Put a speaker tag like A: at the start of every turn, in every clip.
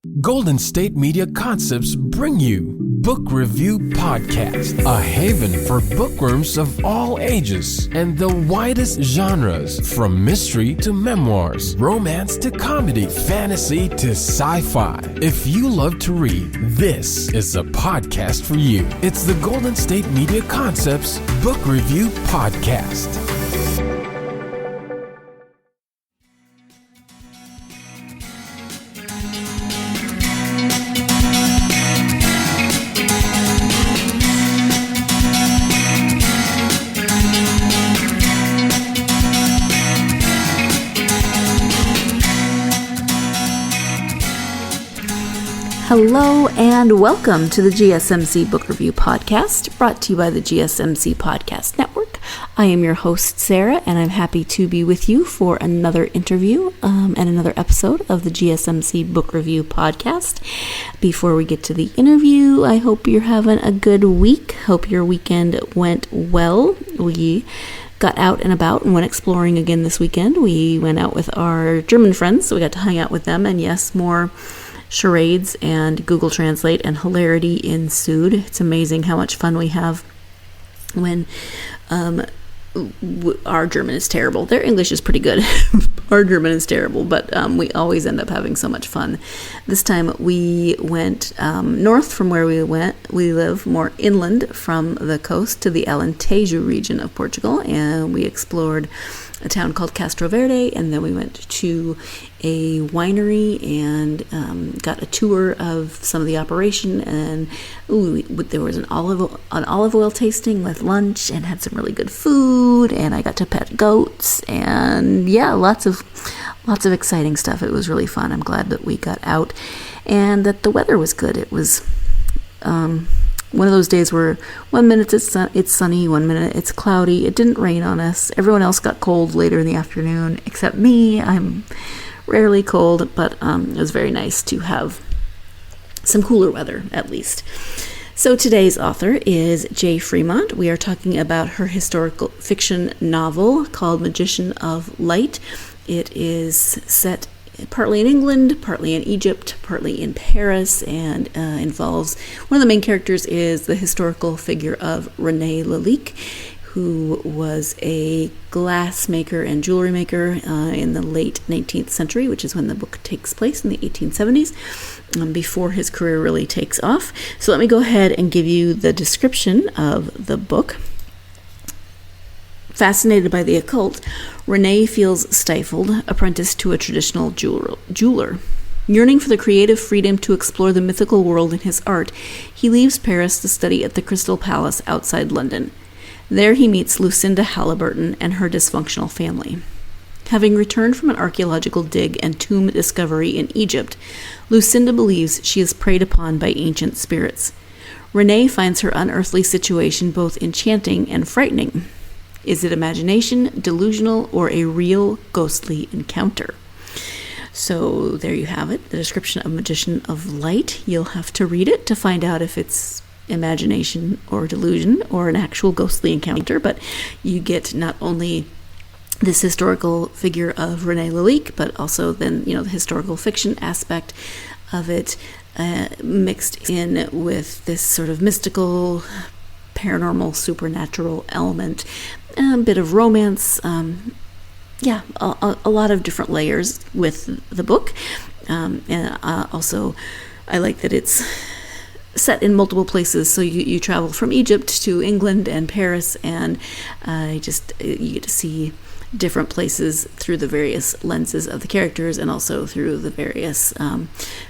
A: Golden State Media Concepts bring you Book Review Podcast, a haven for bookworms of all ages and the widest genres, from mystery to memoirs, romance to comedy, fantasy to sci-fi. If you love to read, this is a podcast for you. It's the Golden State Media Concepts Book Review Podcast.
B: Hello and welcome to the GSMC Book Review Podcast, brought to you by the GSMC Podcast Network. I am your host, Sarah, and I'm happy to be with you for another interview and another episode of the GSMC Book Review Podcast. Before we get to the interview, I hope you're having a good week. Hope your weekend went well. We got out and about and went exploring again this weekend. We went out with our German friends, so we got to hang out with them, and yes, more charades and Google Translate and hilarity ensued. It's amazing how much fun we have when our German is terrible. Their English is pretty good. Our German is terrible, but we always end up having so much fun. This time we went north from where we went. We live more inland from the coast to the Alentejo region of Portugal, and we explored a town called Castro Verde, and then we went to a winery and got a tour of some of the operation, and there was an olive oil tasting with lunch, and had some really good food, and I got to pet goats, and yeah, lots of exciting stuff. It was really fun. I'm glad that we got out and that the weather was good. It was one of those days where 1 minute it's sunny, 1 minute it's cloudy. It didn't rain on us. Everyone else got cold later in the afternoon, except me. I'm rarely cold, but it was very nice to have some cooler weather, at least. So today's author is J. Fremont. We are talking about her historical fiction novel called Magician of Light. It is set partly in England, partly in Egypt, partly in Paris, and involves one of the main characters is the historical figure of René Lalique, who was a glassmaker and jewelry maker in the late 19th century, which is when the book takes place in the 1870s, before his career really takes off. So let me go ahead and give you the description of the book. Fascinated by the occult, René feels stifled, apprenticed to a traditional jeweler. Yearning for the creative freedom to explore the mythical world in his art, he leaves Paris to study at the Crystal Palace outside London. There he meets Lucinda Halliburton and her dysfunctional family. Having returned from an archaeological dig and tomb discovery in Egypt, Lucinda believes she is preyed upon by ancient spirits. René finds her unearthly situation both enchanting and frightening. Is it imagination, delusional, or a real ghostly encounter? So there you have it, the description of Magician of Light. You'll have to read it to find out if it's imagination or delusion or an actual ghostly encounter, but you get not only this historical figure of René Lalique, but also then, the historical fiction aspect of it mixed in with this sort of mystical, paranormal, supernatural element, a bit of romance, a lot of different layers with the book. And also, I like that it's set in multiple places, so you travel from Egypt to England and Paris, and you get to see different places through the various lenses of the characters, and also through the various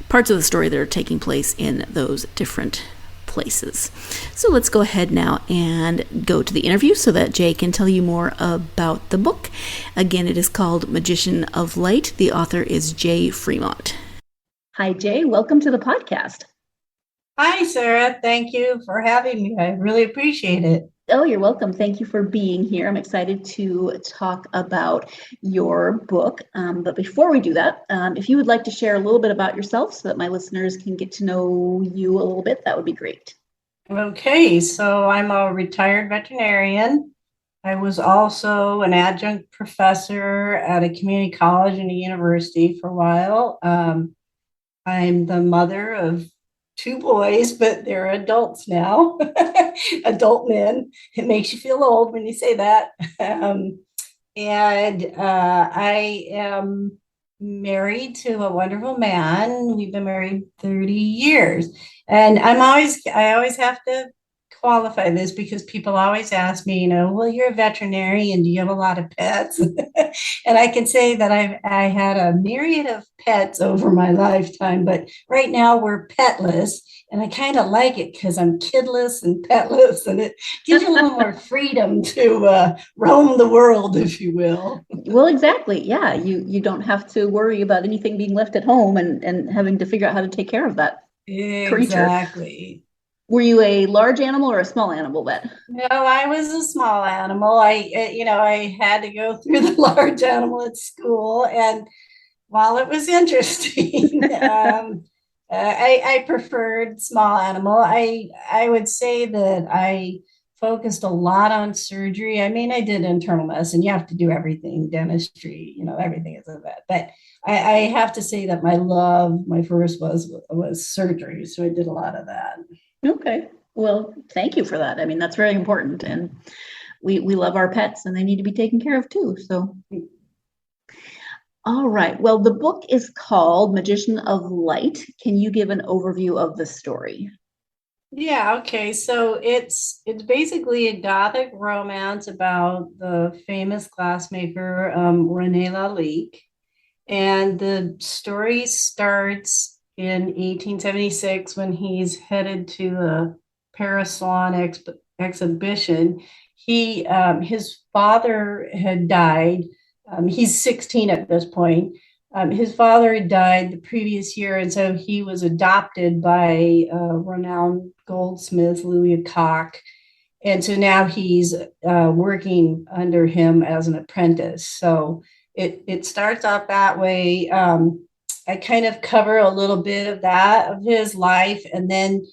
B: parts of the story that are taking place in those different places. So let's go ahead now and go to the interview so that Jay can tell you more about the book. Again, it is called Magician of Light. The author is J. Fremont. Hi, Jay. Welcome to the podcast.
C: Hi, Sarah. Thank you for having me. I really appreciate it.
B: Oh, you're welcome. Thank you for being here. I'm excited to talk about your book. But before we do that, if you would like to share a little bit about yourself so that my listeners can get to know you a little bit, that would be great.
C: Okay, so I'm a retired veterinarian. I was also an adjunct professor at a community college and a university for a while. I'm the mother of two boys, but they're adults now, adult men. It makes you feel old when you say that. Um, and I am married to a wonderful man. We've been married 30 years. And I always have to qualify this because people always ask me, well, you're a veterinarian. Do you have a lot of pets? And I can say that I had a myriad of pets over my lifetime, but right now we're petless. And I kind of like it because I'm kidless and petless, and it gives you a little more freedom to roam the world, if you will.
B: Well, exactly. Yeah, you don't have to worry about anything being left at home and having to figure out how to take care of that creature.
C: Exactly.
B: Were you a large animal or a small animal vet?
C: No, I was a small animal. I had to go through the large animal at school, and while it was interesting, I preferred small animal. I would say that I focused a lot on surgery. I mean, I did internal medicine. You have to do everything, dentistry, everything is a vet. But I have to say that my first was surgery. So I did a lot of that.
B: Okay. Well, thank you for that. I mean, that's very important. And we love our pets and they need to be taken care of too. So, all right. Well, the book is called Magician of Light. Can you give an overview of the story?
C: Yeah, okay. So it's basically a gothic romance about the famous glassmaker Rene Lalique. And the story starts in 1876 when he's headed to a Paris Salon exhibition. His father had died. He's 16 at this point. His father had died the previous year, and so he was adopted by renowned goldsmith Louis Cock. And so now he's working under him as an apprentice. So it starts out that way. I kind of cover a little bit of that of his life, and then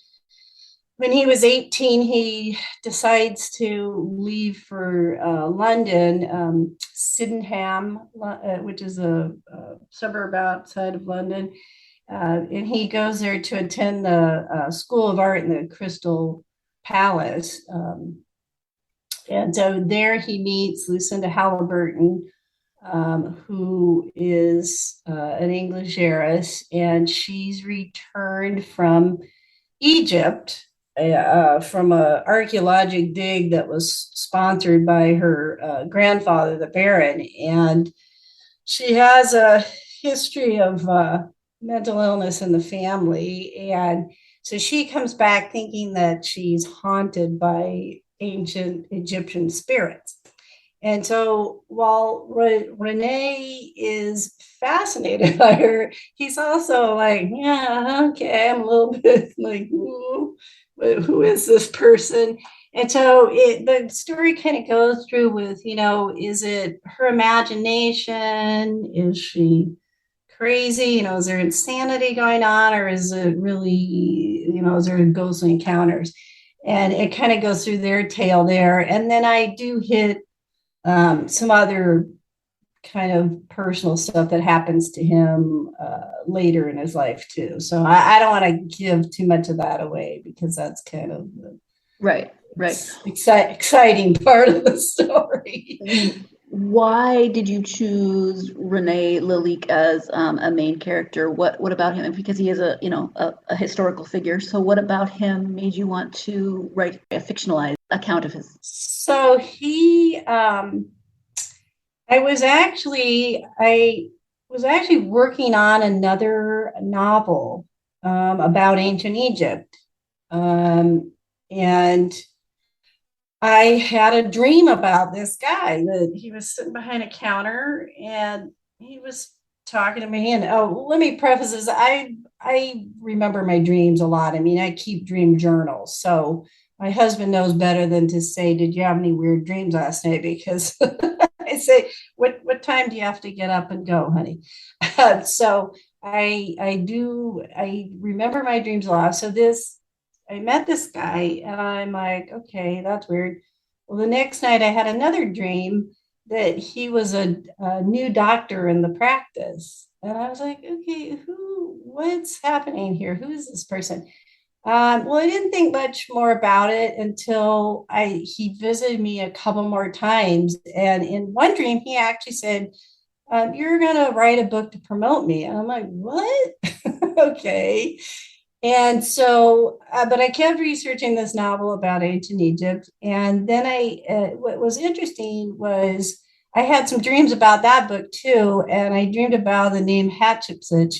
C: when he was 18, he decides to leave for London, Sydenham, which is a suburb outside of London. And he goes there to attend the School of Art in the Crystal Palace. And so there he meets Lucinda Halliburton, who is an English heiress, and she's returned from Egypt from an archaeologic dig that was sponsored by her grandfather, the Baron. And she has a history of mental illness in the family. And so she comes back thinking that she's haunted by ancient Egyptian spirits. And so while Renee is fascinated by her, he's also like, yeah, okay, I'm a little bit like, who is this person? And so the story kind of goes through with, is it her imagination? Is she crazy? Is there insanity going on? Or is it really, is there ghostly encounters? And it kind of goes through their tale there. And then I do hit some other kind of personal stuff that happens to him later in his life too. So I don't want to give too much of that away because that's kind of the
B: right
C: exciting part of the story.
B: Why did you choose Rene Lalique as a main character? What about him? Because he is a historical figure. So what about him made you want to write a fictionalized account of his?
C: So I was actually working on another novel about ancient Egypt, and I had a dream about this guy that he was sitting behind a counter and he was talking to me. And let me preface this: I remember my dreams a lot. I mean, I keep dream journals, so my husband knows better than to say, "Did you have any weird dreams last night?" Because I say, "What time do you have to get up and go, honey?" So I remember my dreams a lot. So I met this guy and I'm like, okay, that's weird. Well, the next night I had another dream that he was a new doctor in the practice. And I was like, okay, what's happening here? Who is this person? Well, I didn't think much more about it until he visited me a couple more times. And in one dream, he actually said, you're going to write a book to promote me. And I'm like, what? Okay. And so, but I kept researching this novel about ancient Egypt. And then what was interesting was I had some dreams about that book too. And I dreamed about the name Hatshepsut.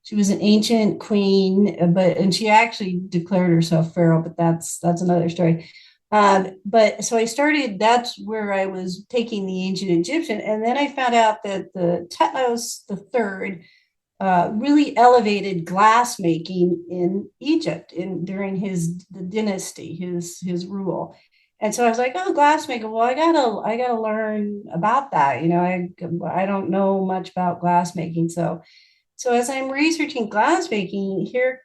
C: She was an ancient queen, and she actually declared herself pharaoh, but that's another story. But so I started, that's where I was taking the ancient Egyptian. And then I found out that the Thutmose III really elevated glassmaking in Egypt during the dynasty, his rule. And so I was like, oh, glassmaking. Well, I gotta learn about that. I don't know much about glassmaking. So as I'm researching glassmaking, here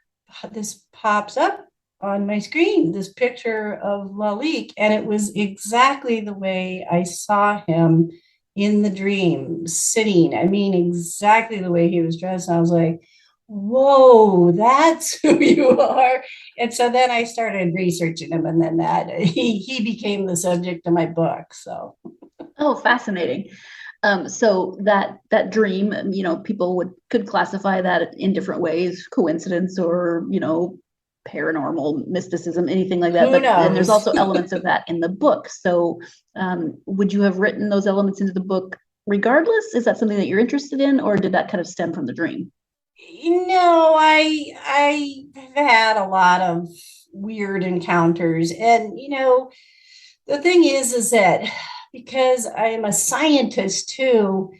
C: this pops up on my screen, this picture of Lalik, and it was exactly the way I saw him in the dream, sitting. I mean, exactly the way he was dressed. And I was like, whoa, that's who you are. And so then I started researching him, and then he became the subject of my book. So,
B: oh, fascinating. So that dream, people could classify that in different ways, coincidence or, paranormal mysticism, anything like that.
C: Who knows?
B: And there's also elements of that in the book. So would you have written those elements into the book regardless? Is that something that you're interested in, or did that kind of stem from the dream?
C: I had a lot of weird encounters. And, the thing is that because I'm a scientist too,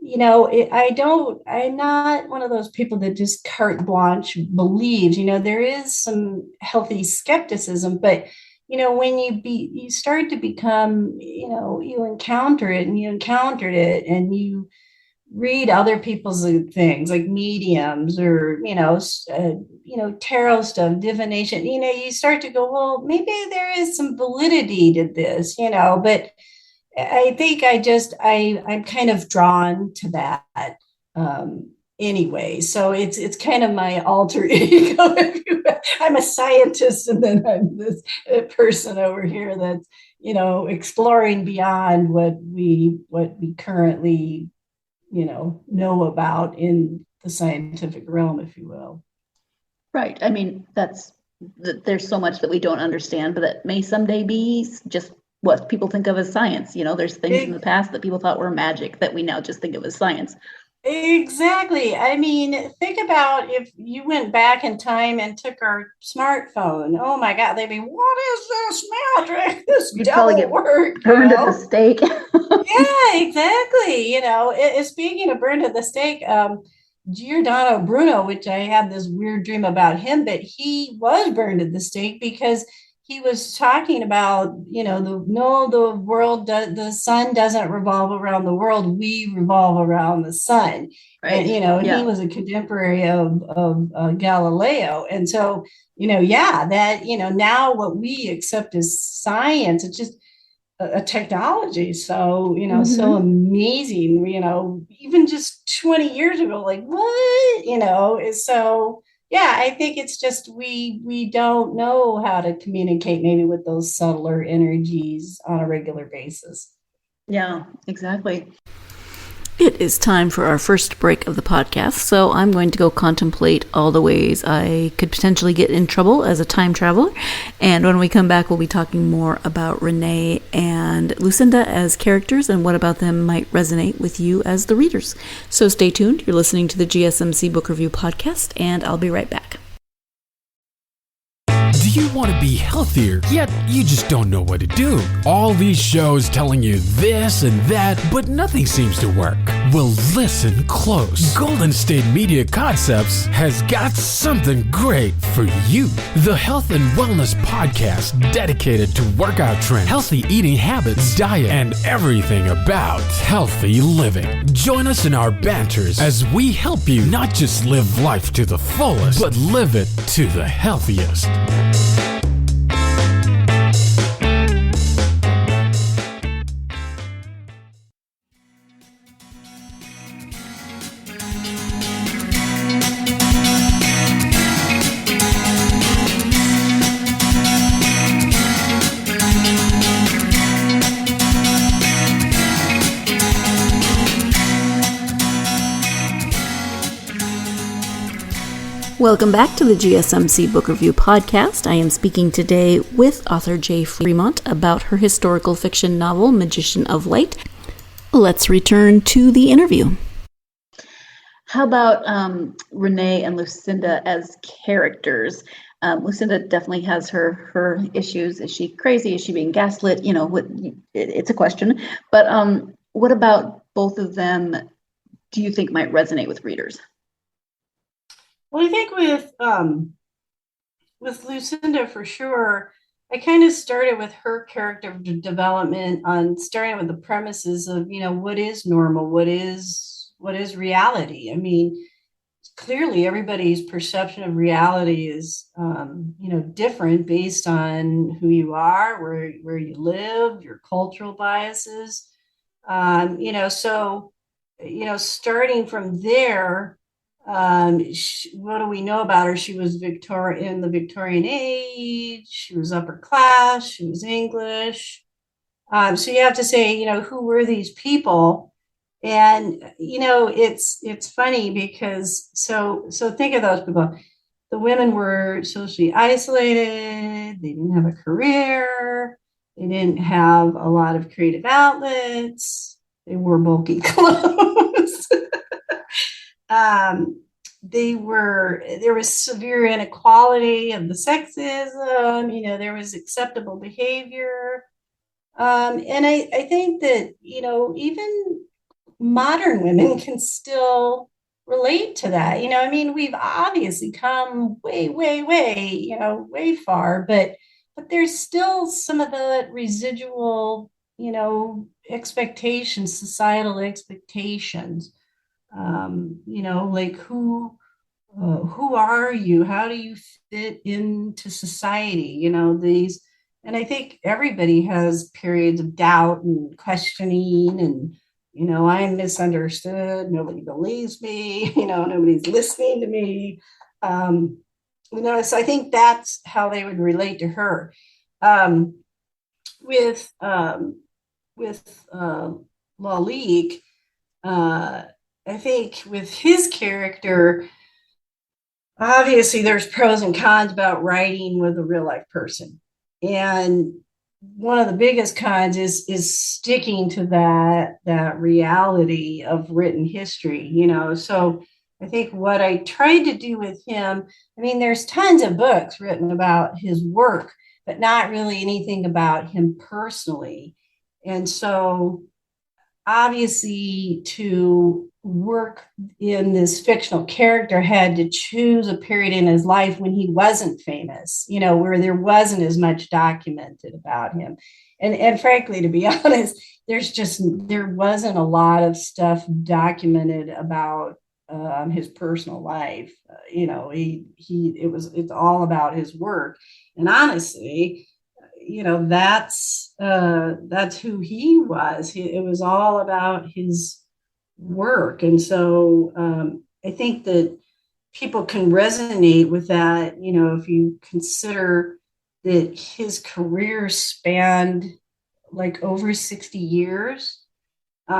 C: I'm not one of those people that just carte blanche believes. There is some healthy skepticism, but when you start to become, you encounter it, and you encountered it, and you read other people's things like mediums or tarot stuff, divination. You start to go, well, maybe there is some validity to this, but I think I'm kind of drawn to that anyway. So it's kind of my alter ego. I'm a scientist, and then I'm this person over here that's exploring beyond what we currently know about in the scientific realm, if you will.
B: Right. I mean, there's so much that we don't understand, but that may someday be just what people think of as science. There's things in the past that people thought were magic that we now just think of as science.
C: Exactly. I mean, think about if you went back in time and took our smartphone. Oh my God, they'd be, what is this magic? This
B: You'd probably get
C: work,
B: burned at the stake.
C: Yeah, exactly. Speaking of burned at the stake, Giordano Bruno, which I had this weird dream about him, but he was burned at the stake because he was talking about, the world, the sun doesn't revolve around the world. We revolve around the sun. Right. And, he was a contemporary of Galileo. And so, that, now what we accept as science, it's just a technology. So, so amazing, even just 20 years ago, like what, so yeah, I think it's just we don't know how to communicate maybe with those subtler energies on a regular basis.
B: Yeah, exactly. It is time for our first break of the podcast, so I'm going to go contemplate all the ways I could potentially get in trouble as a time traveler. And when we come back, we'll be talking more about Renee and Lucinda as characters and what about them might resonate with you as the readers. So stay tuned. You're listening to the GSMC Book Review Podcast, and I'll be right back.
A: Do you want to be healthier, yet you just don't know what to do? All these shows telling you this and that, but nothing seems to work. Well, listen close. Golden State Media Concepts has got something great for you. The Health and Wellness Podcast dedicated to workout trends, healthy eating habits, diet, and everything about healthy living. Join us in our banters as we help you not just live life to the fullest, but live it to the healthiest.
B: Welcome back to the GSMC Book Review Podcast. I am speaking today with author J. Fremont about her historical fiction novel, Magician of Light. Let's return to the interview. How about Renee and Lucinda as characters? Lucinda definitely has her issues. Is she crazy? Is she being gaslit? You know, it's a question. But what about both of them do you think might resonate with readers?
C: Well, I think with Lucinda for sure, I kind of started with her character development on starting with the premises of, you know, what is normal, what is reality. I mean, clearly everybody's perception of reality is, you know, different based on who you are, where you live, your cultural biases. You know, so, you know, starting from there. What do we know about her? She was in the Victorian age. She was upper class. She was English. So you have to say, you know, who were these people? And you know, it's funny because so think of those people. The women were socially isolated. They didn't have a career. They didn't have a lot of creative outlets. They wore bulky clothes. There was severe inequality of the sexism, you know, there was acceptable behavior. And I think that, you know, even modern women can still relate to that. You know, I mean, we've obviously come way, way, way, you know, way far, but there's still some of the residual, you know, expectations, societal expectations. You know, like who are you? How do you fit into society? You know, and I think everybody has periods of doubt and questioning, and you know, I'm misunderstood. Nobody believes me. You know, nobody's listening to me. You know, so I think that's how they would relate to her. Um, with Lalique, uh, I think with his character, obviously there's pros and cons about writing with a real life person. And one of the biggest cons is sticking to that reality of written history, you know. So I think what I tried to do with him, I mean, there's tons of books written about his work, but not really anything about him personally. And so obviously to work in this fictional character had to choose a period in his life when he wasn't famous, you know, where there wasn't as much documented about him. And frankly, to be honest, there wasn't a lot of stuff documented about his personal life. You know, it's all about his work. And honestly, you know, that's who he was. It was all about his work. And so I think that people can resonate with that, you know, if you consider that his career spanned like over 60 years. You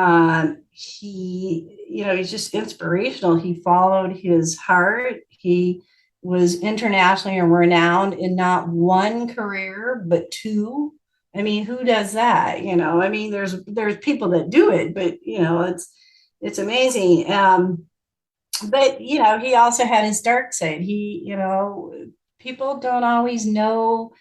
C: know, he's just inspirational. He followed his heart. He was internationally renowned in not one career, but two. I mean, who does that? You know, I mean, there's people that do it, but you know, it's amazing. But you know, he also had his dark side. You know, people don't always know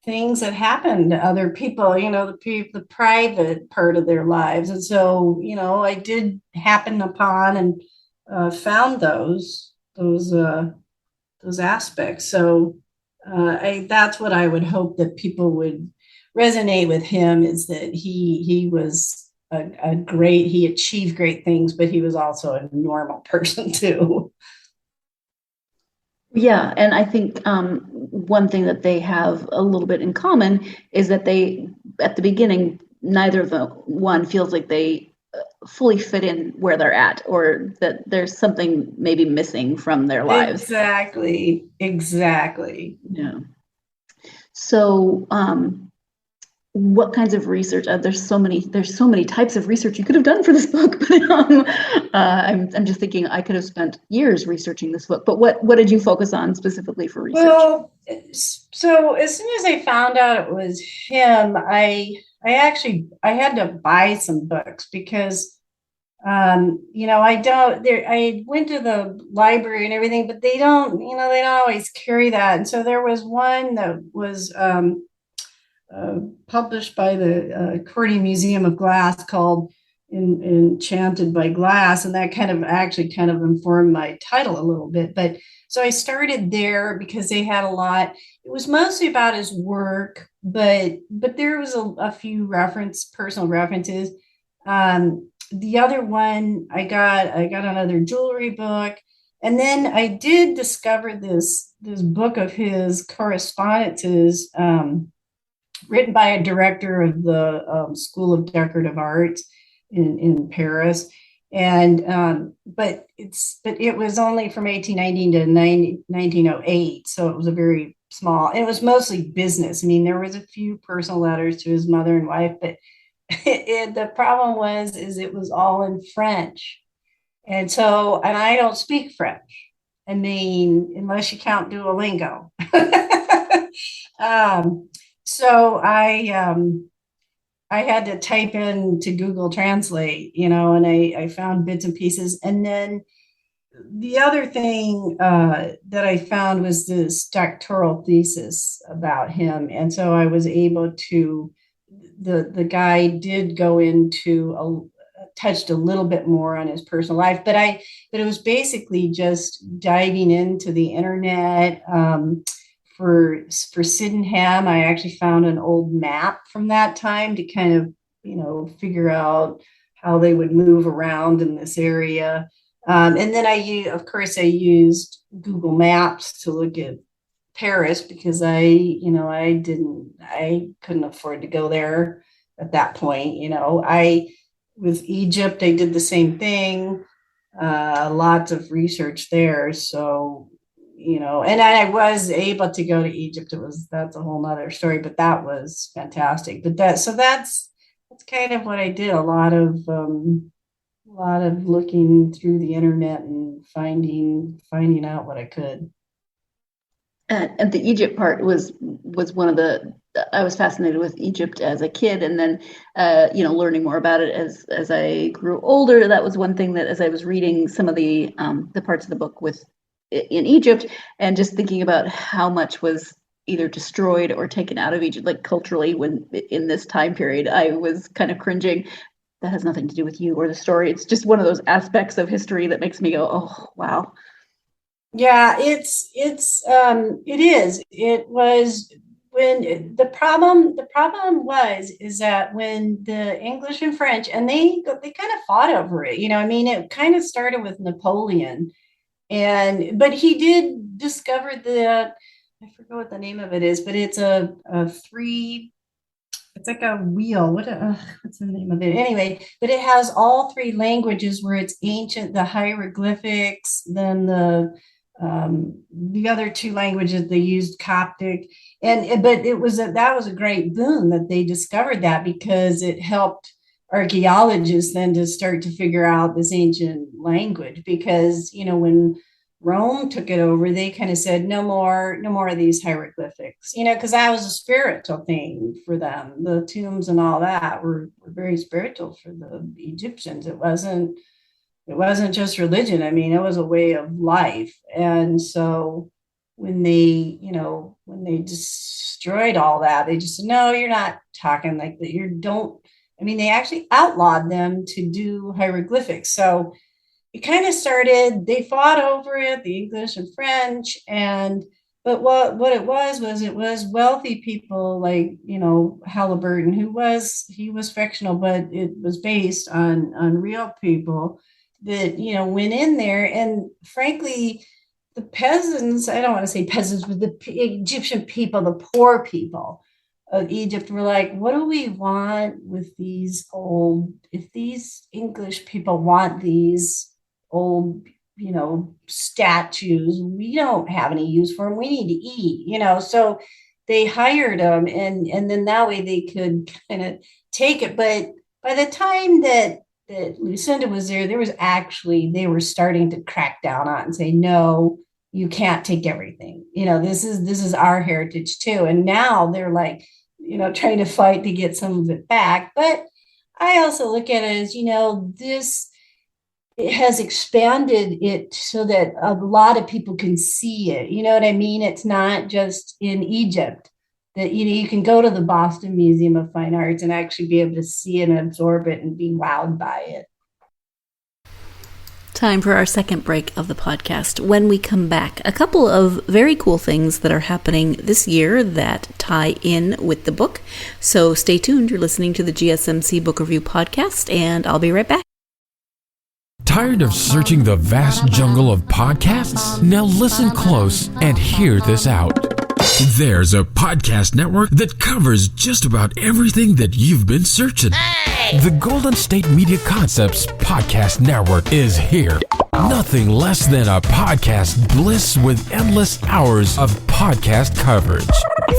C: things that happen to other people, you know, the private part of their lives. And so, you know, I did happen upon and found those aspects. So that's what I would hope that people would resonate with him, is that he was he achieved great things, but he was also a normal person too.
B: Yeah, and I think one thing that they have a little bit in common is that they, at the beginning, neither of the one feels like they fully fit in where they're at, or that there's something maybe missing from their lives.
C: Exactly.
B: Yeah. So what kinds of research? There's so many types of research you could have done for this book. But I'm just thinking I could have spent years researching this book. But what did you focus on specifically for research?
C: Well, so as soon as I found out it was him, I had to buy some books because I don't there I went to the library and everything, but they don't always carry that. And so there was one that was published by the Cordy Museum of Glass called Enchanted by Glass, and that kind of informed my title a little bit. But so I started there because they had a lot. It was mostly about his work, but there was a few personal references. The other one I got another jewelry book, and then I did discover this book of his correspondences. Written by a director of the School of Decorative Arts in Paris. And but it was only from 1819 to 1908, so it was a very small. And it was mostly business. I mean, there was a few personal letters to his mother and wife, but the problem is it was all in French, and I don't speak French. I mean, unless you count Duolingo. um, so I had to type in to Google Translate, and I found bits and pieces. And then the other thing that I found was this doctoral thesis about him. And so I was able to, the guy did go into touched a little bit more on his personal life, but it was basically just diving into the internet. For Sydenham, I actually found an old map from that time to kind of, figure out how they would move around in this area. And then of course, I used Google Maps to look at Paris because I couldn't afford to go there at that point. With Egypt, I did the same thing. Lots of research there. So, and I was able to go to Egypt. That's a whole nother story, but that was fantastic. But that's kind of what I did. A lot of looking through the internet and finding out what I could.
B: And the Egypt part was one of the. I was fascinated with Egypt as a kid, and then learning more about it as I grew older. That was one thing that, as I was reading some of the parts of the book in Egypt, and just thinking about how much was either destroyed or taken out of Egypt, like culturally, when in this time period, I was kind of cringing. That has nothing to do with you or the story. It's just one of those aspects of history that makes me go, oh, wow.
C: Yeah, it is. It was when the problem is that when the English and French, and they kind of fought over it. I mean, it kind of started with Napoleon, but he did discover I forget what the name of it is, but it's a three. It's like a wheel. What's the name of it? Anyway, but it has all three languages where it's ancient, the hieroglyphics, then the other two languages they used Coptic, but that was a great boon that they discovered that, because it helped archaeologists then to start to figure out this ancient language, because when Rome took it over, they kind of said no more of these hieroglyphics, because that was a spiritual thing for them. The tombs and all that were very spiritual for the Egyptians. It wasn't just religion. I mean, it was a way of life. And so when they destroyed all that, they just said, no, you're not talking like that. They actually outlawed them to do hieroglyphics. So it kind of started, they fought over it, the English and French. But what it was wealthy people like, Halliburton, he was fictional, but it was based on real people that went in there. And frankly, the peasants, I don't want to say peasants, but the Egyptian people, the poor people of Egypt, were like, what do we want with if these English people want these old statues, we don't have any use for them, we need to eat. So they hired them, and then that way they could kind of take it. But by the time that Lucinda was there, they were starting to crack down on it and say, no, you can't take everything. This is our heritage too. And now they're like, trying to fight to get some of it back. But I also look at it as, this it has expanded it so that a lot of people can see it. You know what I mean? It's not just in Egypt that you can go to the Boston Museum of Fine Arts and actually be able to see it and absorb it and be wowed by it.
B: Time for our second break of the podcast. When we come back, a couple of very cool things that are happening this year that tie in with the book. So stay tuned. You're listening to the GSMC Book Review Podcast, and I'll be right back.
A: Tired of searching the vast jungle of podcasts? Now listen close and hear this out. There's a podcast network that covers just about everything that you've been searching. Hey! The Golden State Media Concepts Podcast Network is here. Nothing less than a podcast bliss with endless hours of podcast coverage.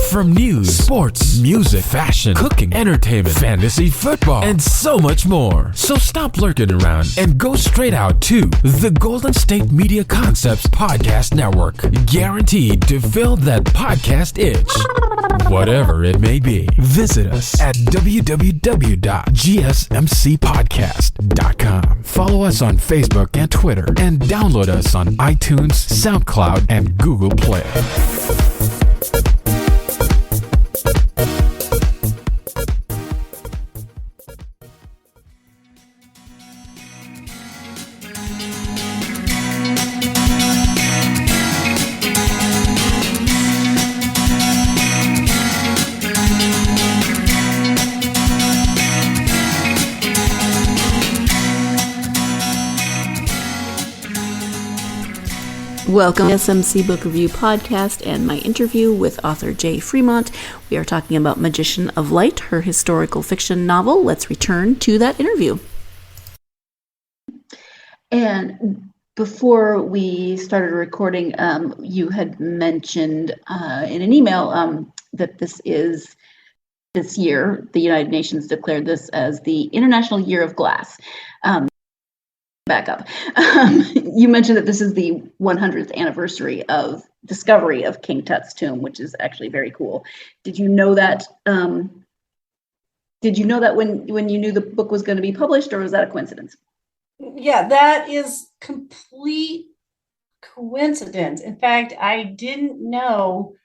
A: From news, sports, music, fashion, cooking, entertainment, fantasy, football, and so much more. So stop lurking around and go straight out to the Golden State Media Concepts Podcast Network. Guaranteed to fill that podcast itch. Whatever it may be, visit us at www.gsmcpodcast.com. Follow us on Facebook and Twitter, and download us on iTunes, SoundCloud, and Google Play.
B: Welcome to SMC Book Review Podcast and my interview with author J. Fremont. We are talking about Magician of Light, her historical fiction novel. Let's return to that interview. And before we started recording, you had mentioned in an email that this year, the United Nations declared this as the International Year of Glass. Back up. You mentioned that this is the 100th anniversary of discovery of King Tut's tomb, which is actually very cool. Did you know that? Did you know that when you knew the book was going to be published, or was that a coincidence?
C: Yeah, that is complete coincidence. In fact, I didn't know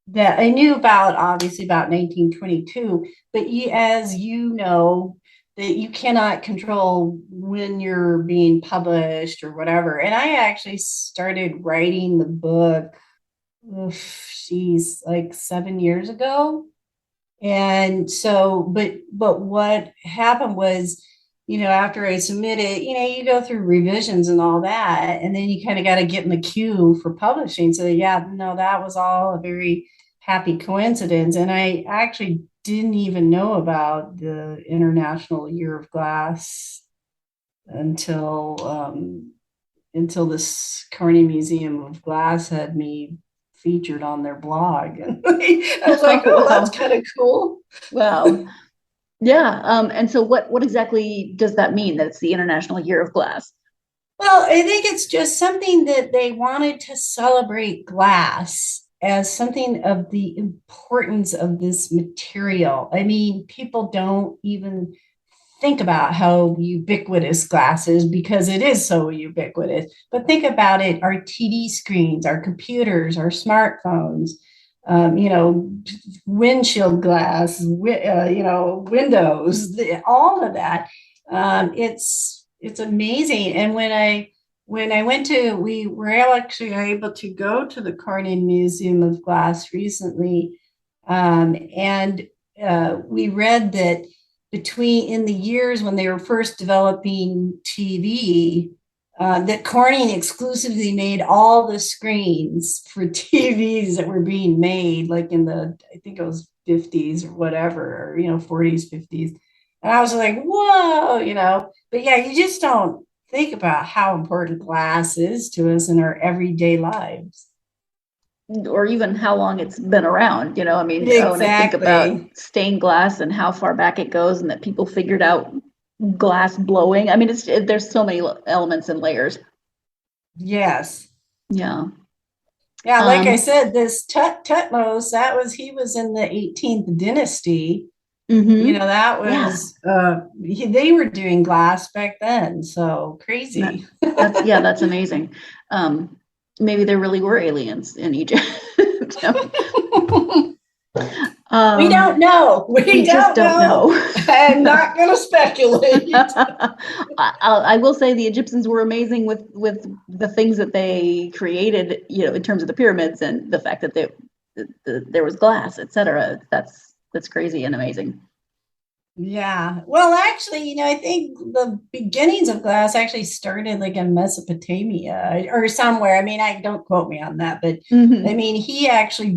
C: that. I knew obviously about 1922, but as you know, that you cannot control when you're being published or whatever. And I actually started writing the book, like 7 years ago. And so, but what happened was, after I submitted, you go through revisions and all that, and then you kind of got to get in the queue for publishing. So yeah, no, that was all a very happy coincidence. And I actually didn't even know about the International Year of Glass until this Carney Museum of Glass had me featured on their blog. And I was like, oh, that's kind of cool.
B: Wow. Yeah. And so what exactly does that mean, that it's the International Year of Glass?
C: Well, I think it's just something that they wanted to celebrate glass as something of the importance of this material. I mean, people don't even think about how ubiquitous glass is because it is so ubiquitous. But think about it, our TV screens, our computers, our smartphones, windshield glass, windows, all of that. It's amazing. And when I went we were actually able to go to the Carney Museum of Glass recently, and we read that in the years when they were first developing TV, that Corning exclusively made all the screens for TVs that were being made, like in I think it was 50s or whatever, or, 40s, 50s. And I was like, whoa, but yeah, you just don't think about how important glass is to us in our everyday lives.
B: or even how long it's been around. I mean, when I think about
C: Exactly.
B: stained glass and how far back it goes, and that people figured out glass blowing. I mean, there's so many elements and layers.
C: Yes.
B: Yeah.
C: Yeah, like I
B: Um,
C: said, this Tutmos, he was in the 18th dynasty. That
B: yeah,
C: was they were doing glass back then, so
B: that,
C: crazy.
B: that's amazing. Maybe there really were aliens in Egypt.
C: We don't know.
B: We
C: We
B: just
C: don't
B: don't
C: know.
B: know.
C: I'm not going to speculate.
B: I will say the Egyptians were amazing with the things that they created, in terms of the pyramids and the fact that there was glass, etc. That's crazy and amazing.
C: Yeah. Well, actually, I think the beginnings of glass actually started like in Mesopotamia or somewhere. I mean, I don't quote me on that, but I
B: Mm-hmm.
C: mean, Tutmos actually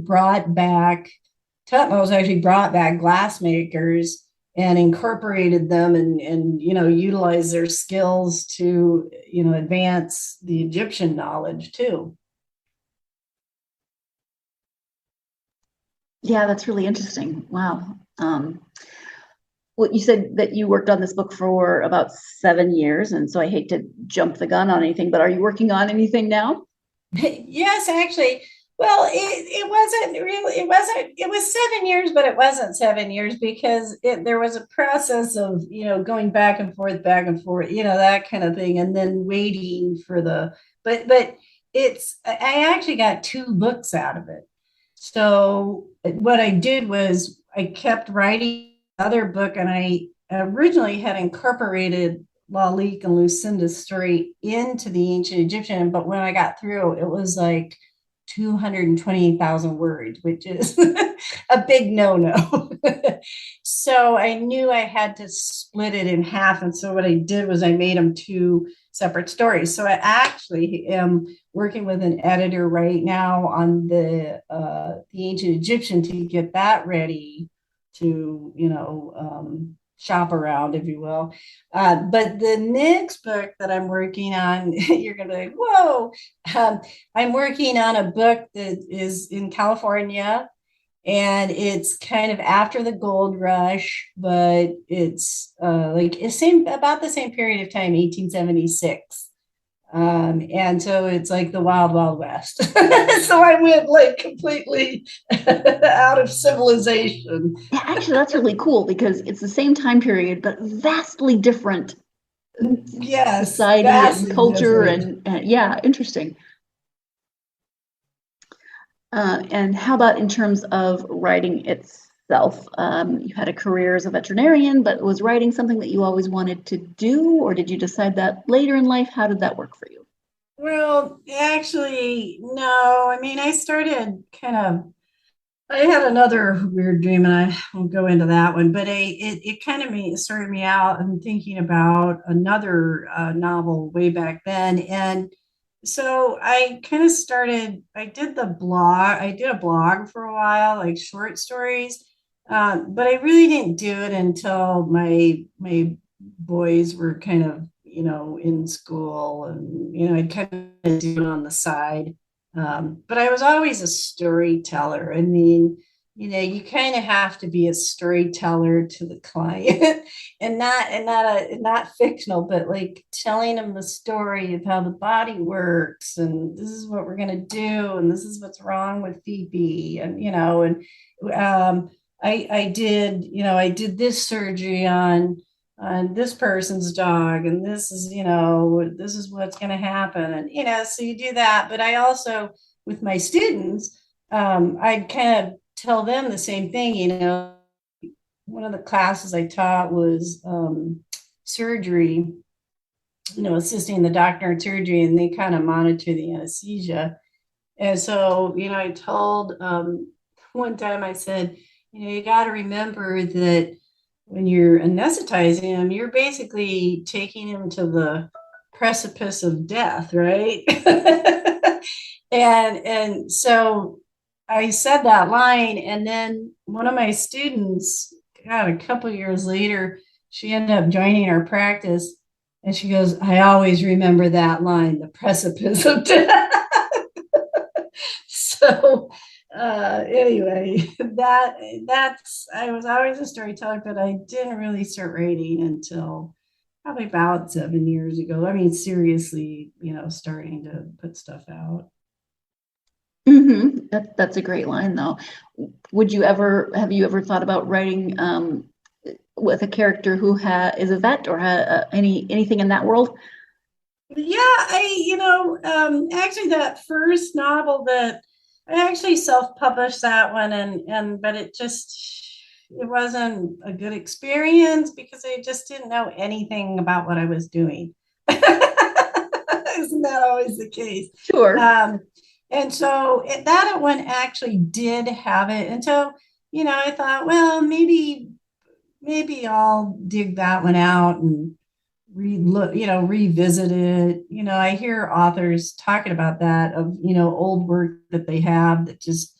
C: brought back glassmakers and incorporated them and utilized their skills to, advance the Egyptian knowledge too.
B: Yeah, that's really interesting. Wow. Well, you said that you worked on this book for about 7 years, and so I hate to jump the gun on anything, but are you working on anything now?
C: Yes, actually. Well, it wasn't really, it was 7 years, but it wasn't 7 years because there was a process of, going back and forth, that kind of thing. And then waiting for but I actually got two books out of it. So what I did was I kept writing another book, and I originally had incorporated Lalique and Lucinda's story into the ancient Egyptian, but when I got through, it was like 228,000 words, which is a big no-no. So I knew I had to split it in half. And so what I did was I made them two separate stories. So I actually am working with an editor right now on the ancient Egyptian to get that ready to, shop around, if you will. But the next book that I'm working on, you're going to be like, whoa. I'm working on a book that is in California, and it's kind of after the gold rush, but it's like it's about the same period of time, 1876. And so it's like the wild, wild west. So I went like completely out of civilization.
B: Yeah, actually, that's really cool because it's the same time period, but vastly different
C: Yes,
B: society and
C: vastly
B: culture,
C: different.
B: and yeah, interesting. And how about in terms of writing itself? You had a career as a veterinarian, but was writing something that you always wanted to do, or did you decide that later in life? How did that work for you?
C: Well, actually, no. I mean, I started kind of I had another weird dream, and I won't go into that one. But it kind of started me out and thinking about another novel way back then, and so I kind of started. I did the blog. I did a blog for a while, like short stories, but I really didn't do it until my boys were kind of in school, and I'd kind of do it on the side. But I was always a storyteller. I mean, you kind of have to be a storyteller to the client, and not fictional, but like telling them the story of how the body works, and this is what we're gonna do, and this is what's wrong with Phoebe, and I did this surgery on this person's dog, and this is what's going to happen, and so you do that. But I also, with my students, I'd kind of tell them the same thing. One of the classes I taught was surgery, assisting the doctor in surgery, and they kind of monitor the anesthesia. And so I told one time, I said, you got to remember that when you're anesthetizing him, you're basically taking him to the precipice of death, right? And so I said that line, and then one of my students, God, a couple years later, she ended up joining our practice, and she goes, "I always remember that line, the precipice of death." So So anyway, that's I was always a storyteller, but I didn't really start writing until probably about 7 years ago. I mean, seriously, starting to put stuff out.
B: That's a great line, though. Have you ever thought about writing with a character who is a vet or anything in that world?
C: Yeah, actually that first novel that I actually self-published that one, but it wasn't a good experience because I just didn't know anything about what I was doing. Isn't that always the case?
B: Sure.
C: And so that one actually did have it. And so, I thought, well, maybe I'll dig that one out and revisit it. I hear authors talking about that of, old work that they have that just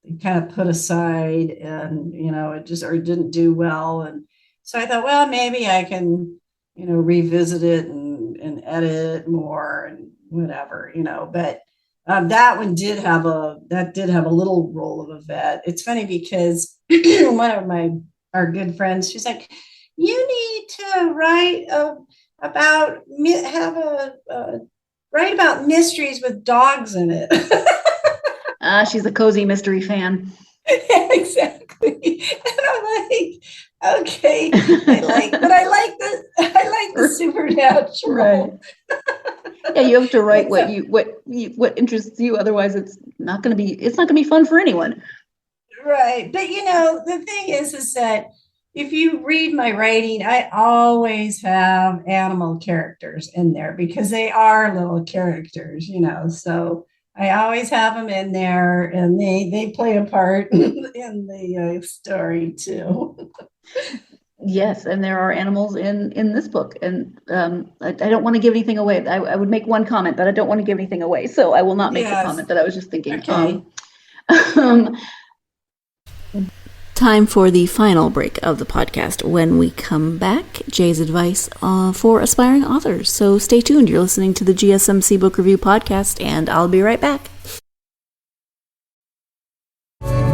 C: they kind of put aside and, it just or didn't do well. And so I thought, well, maybe I can, revisit it and edit more and whatever, but that one did have a little role of a vet. It's funny because one of our good friends, she's like, you need to write write about mysteries with dogs in it.
B: She's a cozy mystery fan.
C: Exactly. And I'm like, okay, I like the supernatural.
B: Right. Yeah, you have to write what interests you. Otherwise, it's not going to be fun for anyone.
C: Right. But the thing is that if you read my writing, I always have animal characters in there because they are little characters, so I always have them in there and they play a part in the story too.
B: Yes, and there are animals in this book, and I don't want to give anything away. I would make one comment, but I don't want to give anything away, so I will not make the comment that I was just thinking.
C: Okay.
B: Time for the final break of the podcast. When we come back, Jay's advice for aspiring authors. So stay tuned. You're listening to the GSMC Book Review Podcast, and I'll be right back.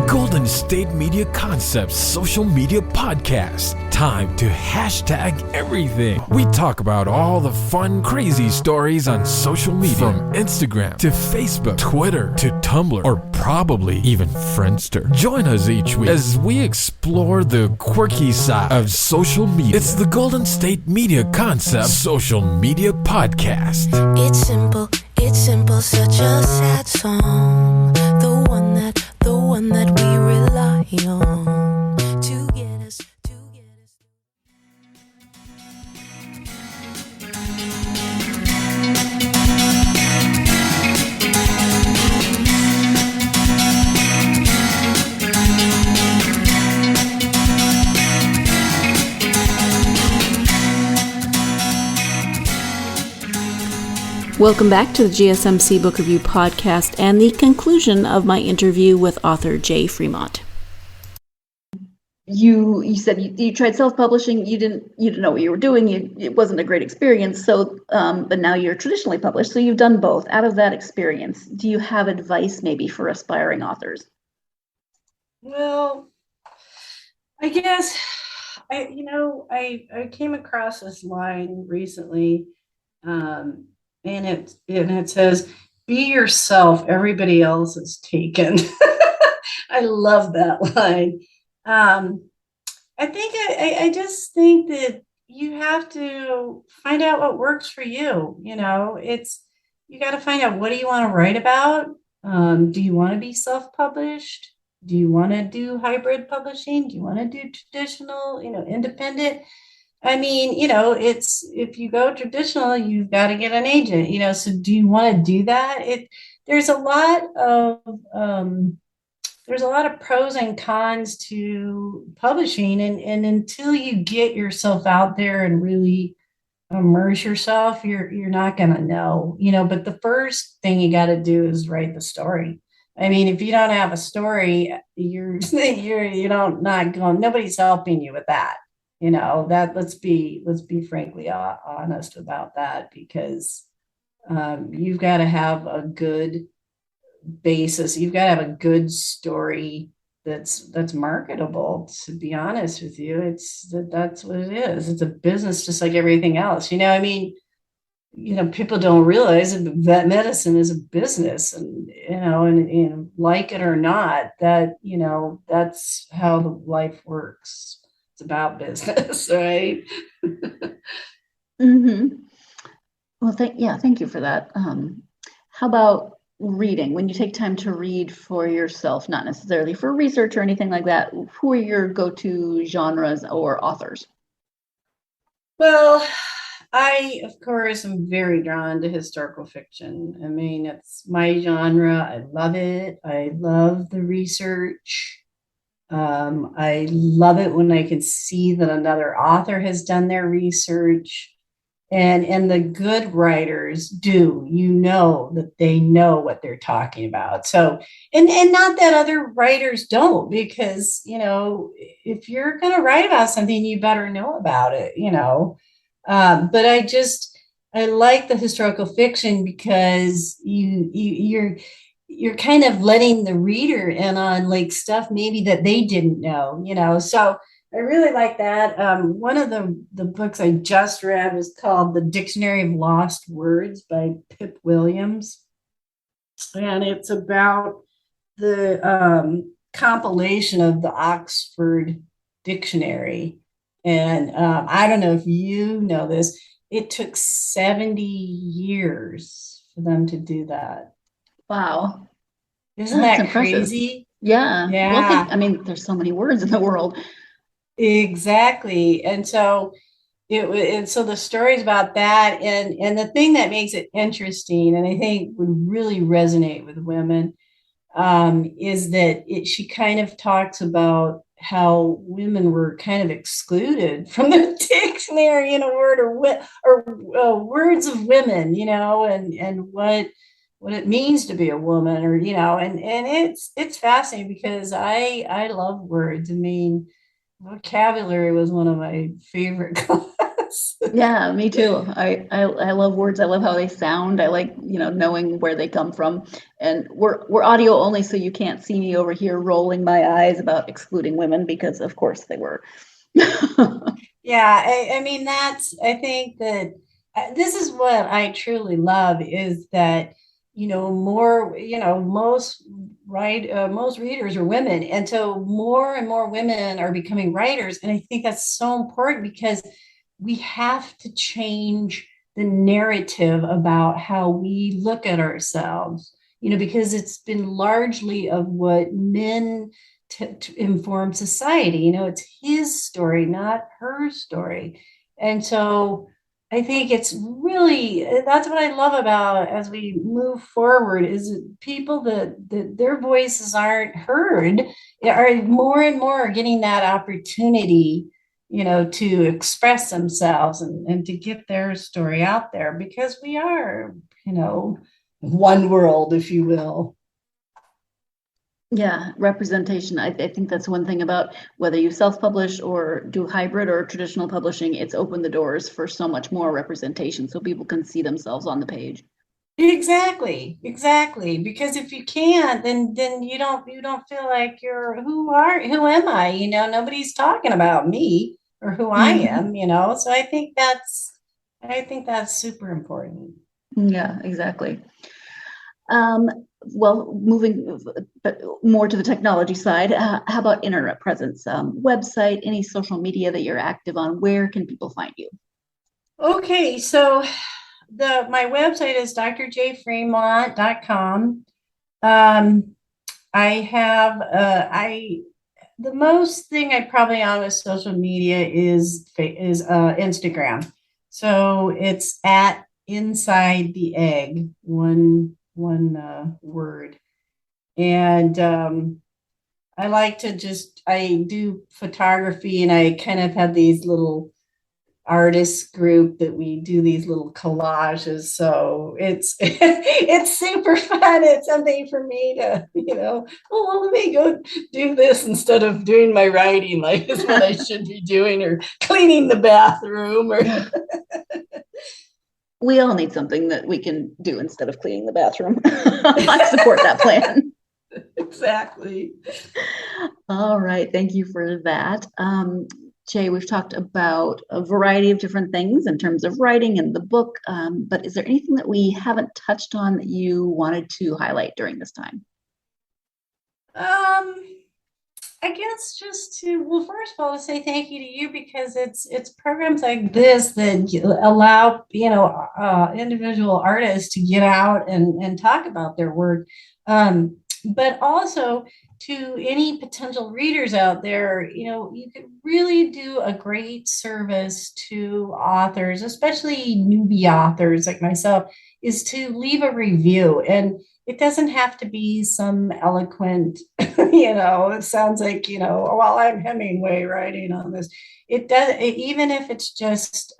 A: Golden State Media Concepts social media podcast. Time to hashtag everything. We talk about all the fun, crazy stories on social media. From Instagram to Facebook, Twitter to Tumblr, or probably even Friendster. Join us each week as we explore the quirky side of social media. It's the Golden State Media Concepts social media podcast.
D: It's simple, such a sad song. The one that we rely on to get us.
B: Welcome back to the GSMC Book Review Podcast and the conclusion of my interview with author Jay Fremont. You said you tried self-publishing. You didn't know what you were doing. It wasn't a great experience. So, but now you're traditionally published. So you've done both. Out of that experience, do you have advice maybe for aspiring authors?
C: Well, I guess I came across this line recently. And it says, "Be yourself. Everybody else is taken." I love that line. I just think that you have to find out what works for you. You got to find out, what do you want to write about? Do you want to be self-published? Do you want to do hybrid publishing? Do you want to do traditional, independent? I mean, it's, if you go traditional, you've got to get an agent, so do you want to do that? There's a lot of pros and cons to publishing, and until you get yourself out there and really immerse yourself, you're not going to know, but the first thing you got to do is write the story. I mean, if you don't have a story, nobody's helping you with that. That let's be frankly honest about that, because you've got to have a good basis. You've got to have a good story that's marketable. To be honest with you, that's what it is. It's a business just like everything else. I mean, people don't realize that vet medicine is a business, and like it or not, that's how the life works. It's about business, right?
B: Hmm. Well, thank you for that. How about reading? When you take time to read for yourself, not necessarily for research or anything like that, who are your go-to genres or authors?
C: Well, I, of course, am very drawn to historical fiction. I mean, it's my genre. I love it. I love the research. I love it when I can see that another author has done their research. And the good writers do, that they know what they're talking about. So, and not that other writers don't, because, if you're going to write about something, you better know about it. But I like the historical fiction because you're kind of letting the reader in on like stuff maybe that they didn't know. So I really like that. One of the books I just read was called The Dictionary of Lost Words by Pip Williams. And it's about the compilation of the Oxford Dictionary. And I don't know if you know this, it took 70 years for them to do that.
B: Wow,
C: Isn't
B: that's
C: that
B: impressive.
C: crazy?
B: Yeah. Well,
C: Yeah,
B: I mean, there's so many words in the world.
C: exactly. And so and so the stories about that, and the thing that makes it interesting, and I think would really resonate with women, is that she kind of talks about how women were kind of excluded from the dictionary in a word, or words of women, and what it means to be a woman, or and it's fascinating because I love words. I mean, vocabulary was one of my favorite classes.
B: Yeah, me too. I love words. I love how they sound. I like, knowing where they come from. And we're audio only, so you can't see me over here rolling my eyes about excluding women because of course they were.
C: Yeah, I mean, I think that this is what I truly love is that, more, most readers are women. And so more and more women are becoming writers. And I think that's so important because we have to change the narrative about how we look at ourselves, because it's been largely of what men to inform society. It's his story, not her story. And so I think it's really, that's what I love about as we move forward is people that their voices aren't heard are more and more getting that opportunity, to express themselves and to get their story out there because we are, one world, if you will.
B: Yeah, representation. I think that's one thing about whether you self-publish or do hybrid or traditional publishing, it's opened the doors for so much more representation so people can see themselves on the page.
C: Exactly. Because if you can't, then you don't feel like who am I? Nobody's talking about me or who I
B: Mhm.
C: am. So I think that's super important.
B: Yeah, exactly. Um, well, moving more to the technology side, how about internet presence? Website, any social media that you're active on? Where can people find you?
C: Okay, so my website is drjfremont.com. Um, I have the most thing I probably on with social media is Instagram. So it's at inside the egg, one word. And I do photography, and I kind of have these little artist group that we do these little collages. So it's it's super fun. It's something for me to, oh, well, let me go do this instead of doing my writing like is what I should be doing, or cleaning the bathroom, or
B: We all need something that we can do instead of cleaning the bathroom. I support that plan.
C: Exactly.
B: All right. Thank you for that. Jay, we've talked about a variety of different things in terms of writing and the book, but is there anything that we haven't touched on that you wanted to highlight during this time?
C: I guess just to, well, first of all, to say thank you to you, because it's programs like this that allow, individual artists to get out and talk about their work. But also to any potential readers out there, you could really do a great service to authors, especially newbie authors like myself, is to leave a review. And it doesn't have to be some eloquent, it sounds like, well, I'm Hemingway writing on this. Even if it's just,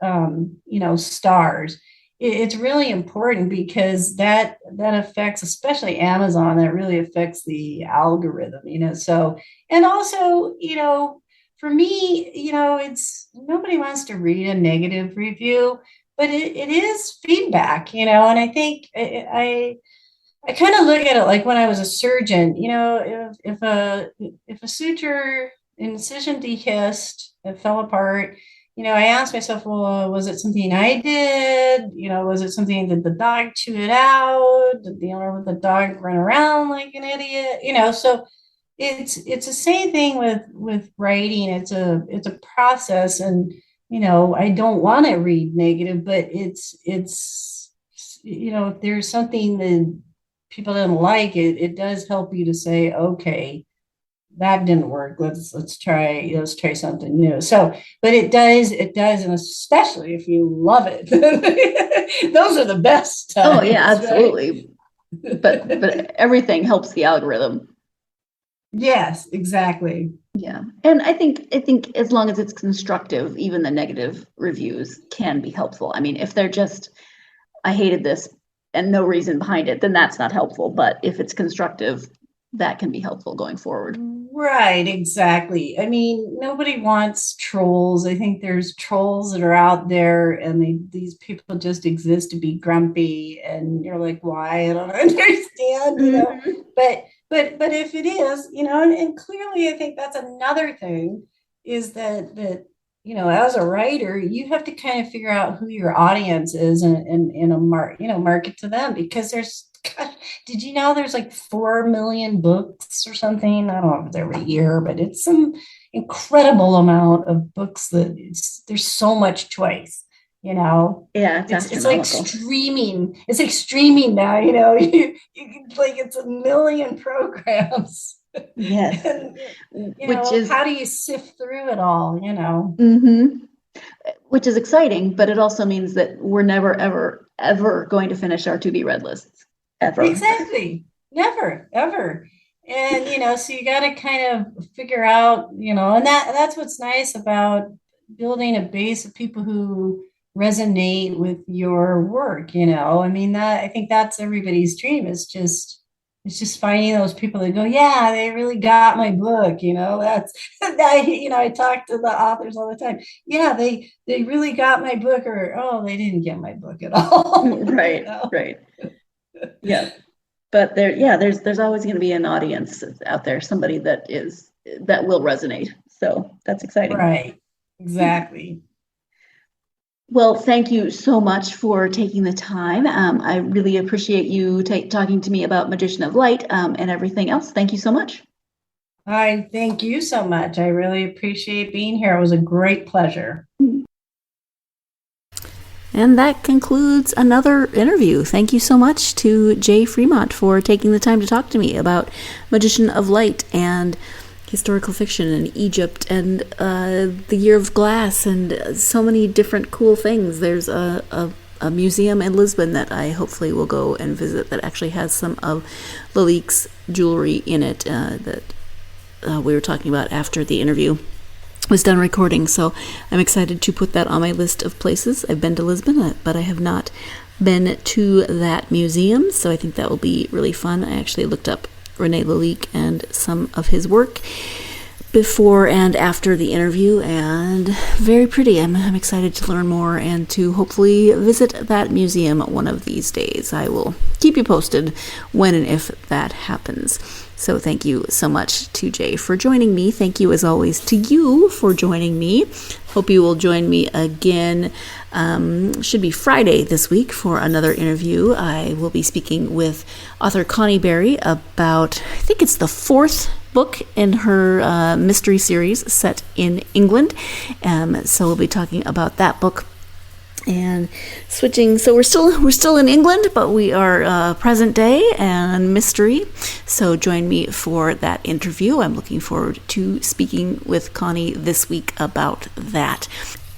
C: stars, it's really important, because that affects, especially Amazon, that really affects the algorithm, so, and also, for me, it's, nobody wants to read a negative review, but it is feedback, and I think I kind of look at it like when I was a surgeon, if a suture incision dehisced, it fell apart, I asked myself, well, was it something I did? Was it something, did the dog chew it out? Did the dog run around like an idiot? So it's the same thing with writing. It's a process, and I don't want to read negative, but it's if there's something that people don't like, it does help you to say, okay, that didn't work. Let's try something new. So, but it does, and especially if you love it, those are the best times,
B: oh yeah, absolutely. Right? But everything helps the algorithm.
C: Yes, exactly.
B: Yeah, and I think as long as it's constructive, even the negative reviews can be helpful. I mean, if they're just, I hated this, and no reason behind it, then that's not helpful. But if it's constructive, that can be helpful going forward.
C: Right, exactly. I mean, nobody wants trolls. I think there's trolls that are out there, and these people just exist to be grumpy, and you're like, why? I don't understand,
B: Mm-hmm.
C: But if it is, and clearly I think that's another thing, is that as a writer, you have to kind of figure out who your audience is, and market to them, because gosh, did you know there's like 4 million books or something? I don't know if it's every year, but it's some incredible amount of books there's so much choice,
B: Yeah, it's
C: like streaming. It's like streaming now, you can, like, it's a million programs.
B: Yes.
C: And, how do you sift through it all,
B: Mm-hmm. Which is exciting, but it also means that we're never, ever, ever going to finish our to be read lists. Ever.
C: Exactly. Never, ever. And, so you got to kind of figure out, and that's what's nice about building a base of people who resonate with your work, I mean, I think that's everybody's dream, is just, it's just finding those people that go, yeah, they really got my book, that's that, I talk to the authors all the time. Yeah, they really got my book, or, oh, they didn't get my book at all.
B: Right, right. Yeah. But there's always going to be an audience out there, somebody that will resonate. So that's exciting.
C: Right. Exactly.
B: Well, thank you so much for taking the time. I really appreciate you talking to me about Magician of Light, and everything else. Thank you so much.
C: I thank you so much. I really appreciate being here. It was a great pleasure.
B: And that concludes another interview. Thank you so much to Jay Fremont for taking the time to talk to me about Magician of Light and historical fiction and Egypt and the Year of Glass and so many different cool things. There's a museum in Lisbon that I hopefully will go and visit that actually has some of Lalik's jewelry in it that we were talking about after the interview was done recording. So I'm excited to put that on my list of places. I've been to Lisbon, but I have not been to that museum, so I think that will be really fun. I actually looked up René Lalique and some of his work. before and after the interview, and very pretty. I'm excited to learn more and to hopefully visit that museum one of these days. I will keep you posted when and if that happens. So thank you so much to Jay for joining me. Thank you as always to you for joining me. Hope you will join me again. Should be Friday this week for another interview. I will be speaking with author Connie Berry about, I think it's the 4th book in her mystery series set in England. So we'll be talking about that book. And switching, so we're still in England, but we are present day and mystery. So join me for that interview. I'm looking forward to speaking with Connie this week about that.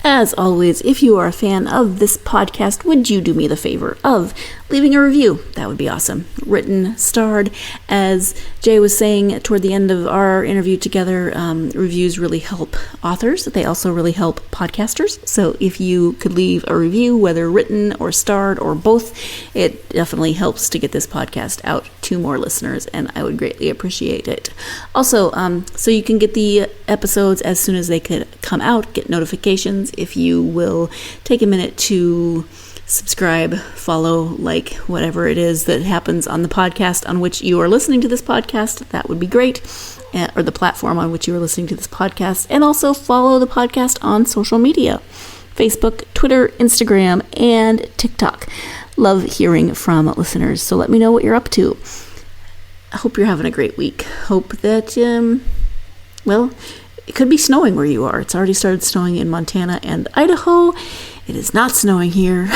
B: As always, if you are a fan of this podcast, would you do me the favor of leaving a review? That would be awesome. Written, starred. As Jay was saying toward the end of our interview together, reviews really help authors. They also really help podcasters. So if you could leave a review, whether written or starred or both, it definitely helps to get this podcast out to more listeners, and I would greatly appreciate it. Also, so you can get the episodes as soon as they could come out, get notifications. If you will take a minute to subscribe, follow, like, whatever it is that happens on the podcast on which you are listening to this podcast, that would be great, or the platform on which you are listening to this podcast. And also follow the podcast on social media, Facebook, Twitter, Instagram, and TikTok. Love hearing from listeners, so let me know what you're up to. I hope you're having a great week. Hope that, it could be snowing where you are. It's already started snowing in Montana and Idaho. It is not snowing here,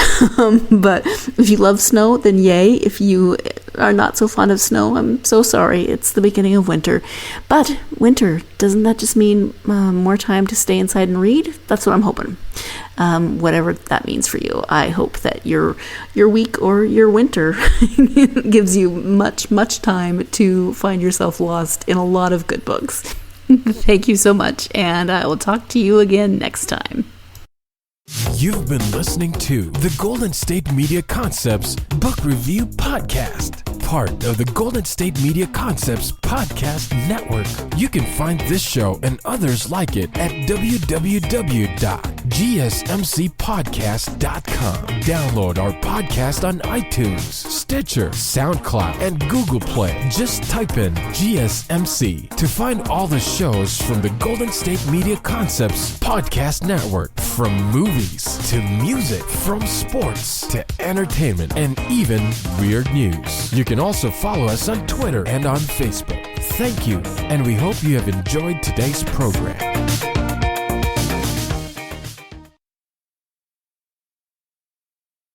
B: but if you love snow, then yay. If you are not so fond of snow, I'm so sorry. It's the beginning of winter. But winter, doesn't that just mean more time to stay inside and read? That's what I'm hoping. Whatever that means for you. I hope that your week or your winter gives you much time to find yourself lost in a lot of good books. Thank you so much, and I will talk to you again next time.
A: You've been listening to the Golden State Media Concepts Book Review Podcast, part of the Golden State Media Concepts Podcast Network. You can find this show and others like it at www.gsmcpodcast.com. Download our podcast on iTunes, Stitcher, SoundCloud, and Google Play. Just type in GSMC to find all the shows from the Golden State Media Concepts Podcast Network, from movies to music, from sports to entertainment, and even weird news. You can also follow us on Twitter and on Facebook. Thank you, and we hope you have enjoyed today's program.